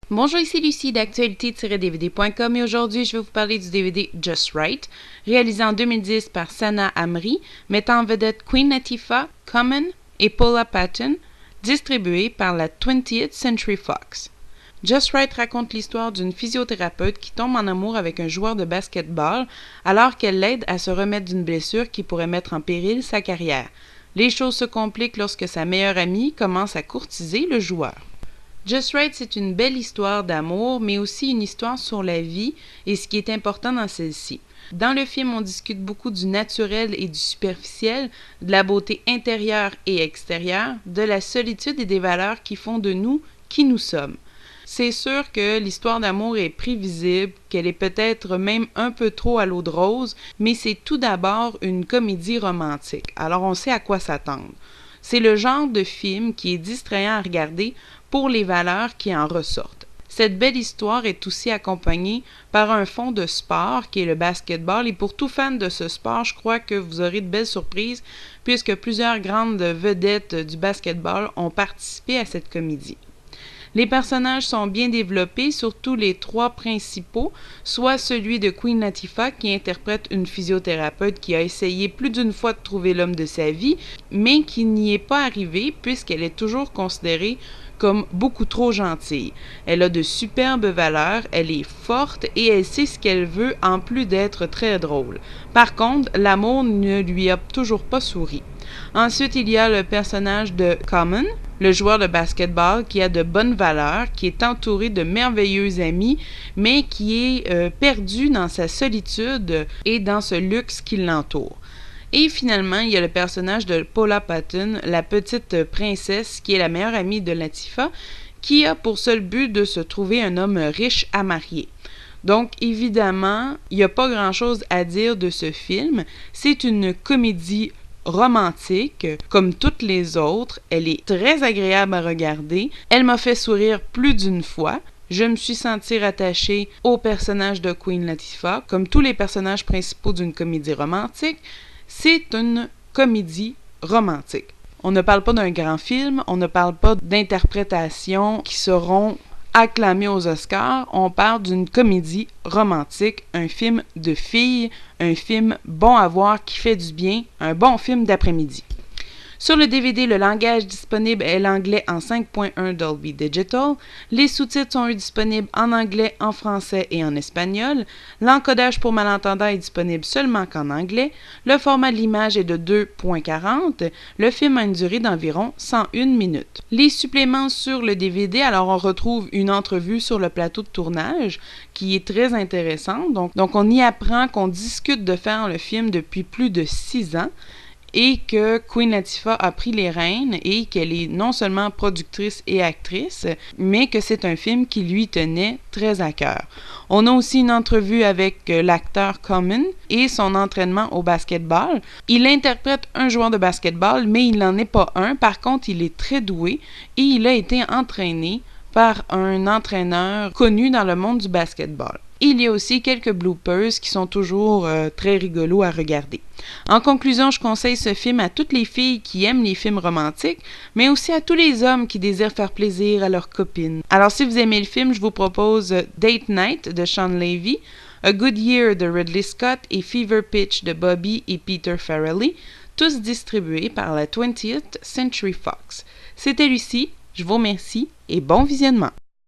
Bonjour, ici Lucie d'actualité-dvd.com et aujourd'hui je vais vous parler du DVD Just Right, réalisé en 2010 par Sana Amri, mettant en vedette Queen Latifah, Common et Paula Patton, distribué par la 20th Century Fox. Just Right raconte l'histoire d'une physiothérapeute qui tombe en amour avec un joueur de basketball alors qu'elle l'aide à se remettre d'une blessure qui pourrait mettre en péril sa carrière. Les choses se compliquent lorsque sa meilleure amie commence à courtiser le joueur. Just Right, c'est une belle histoire d'amour, mais aussi une histoire sur la vie et ce qui est important dans celle-ci. Dans le film, on discute beaucoup du naturel et du superficiel, de la beauté intérieure et extérieure, de la solitude et des valeurs qui font de nous qui nous sommes. C'est sûr que l'histoire d'amour est prévisible, qu'elle est peut-être même un peu trop à l'eau de rose, mais c'est tout d'abord une comédie romantique, alors on sait à quoi s'attendre. C'est le genre de film qui est distrayant à regarder pour les valeurs qui en ressortent. Cette belle histoire est aussi accompagnée par un fond de sport qui est le basketball et pour tout fan de ce sport, je crois que vous aurez de belles surprises puisque plusieurs grandes vedettes du basketball ont participé à cette comédie. Les personnages sont bien développés, surtout les trois principaux, soit celui de Queen Latifah qui interprète une physiothérapeute qui a essayé plus d'une fois de trouver l'homme de sa vie, mais qui n'y est pas arrivée puisqu'elle est toujours considérée comme beaucoup trop gentille. Elle a de superbes valeurs, elle est forte et elle sait ce qu'elle veut en plus d'être très drôle. Par contre, l'amour ne lui a toujours pas souri. Ensuite, il y a le personnage de Common, le joueur de basketball qui a de bonnes valeurs, qui est entouré de merveilleux amis, mais qui est perdu dans sa solitude et dans ce luxe qui l'entoure. Et finalement, il y a le personnage de Paula Patton, la petite princesse qui est la meilleure amie de Latifah, qui a pour seul but de se trouver un homme riche à marier. Donc, évidemment, il n'y a pas grand-chose à dire de ce film. C'est une comédie romantique, comme toutes les autres. Elle est très agréable à regarder. Elle m'a fait sourire plus d'une fois. Je me suis sentie rattachée au personnage de Queen Latifah, comme tous les personnages principaux d'une comédie romantique. C'est une comédie romantique. On ne parle pas d'un grand film, on ne parle pas d'interprétations qui seront acclamées aux Oscars, on parle d'une comédie romantique, un film de filles, un film bon à voir qui fait du bien, un bon film d'après-midi. Sur le DVD, le langage disponible est l'anglais en 5.1 Dolby Digital. Les sous-titres sont disponibles en anglais, en français et en espagnol. L'encodage pour malentendants est disponible seulement qu'en anglais. Le format de l'image est de 2.40. Le film a une durée d'environ 101 minutes. Les suppléments sur le DVD, alors on retrouve une entrevue sur le plateau de tournage qui est très intéressante. Donc on y apprend qu'on discute de faire le film depuis plus de 6 ans. Et que Queen Latifah a pris les rênes et qu'elle est non seulement productrice et actrice, mais que c'est un film qui lui tenait très à cœur. On a aussi une entrevue avec l'acteur Common et son entraînement au basketball. Il interprète un joueur de basketball, mais il n'en est pas un. Par contre, il est très doué et il a été entraîné par un entraîneur connu dans le monde du basketball. Il y a aussi quelques bloopers qui sont toujours très rigolos à regarder. En conclusion, je conseille ce film à toutes les filles qui aiment les films romantiques, mais aussi à tous les hommes qui désirent faire plaisir à leurs copines. Alors si vous aimez le film, je vous propose Date Night de Sean Levy, A Good Year de Ridley Scott et Fever Pitch de Bobby et Peter Farrelly, tous distribués par la 20th Century Fox. C'était Lucie, je vous remercie et bon visionnement.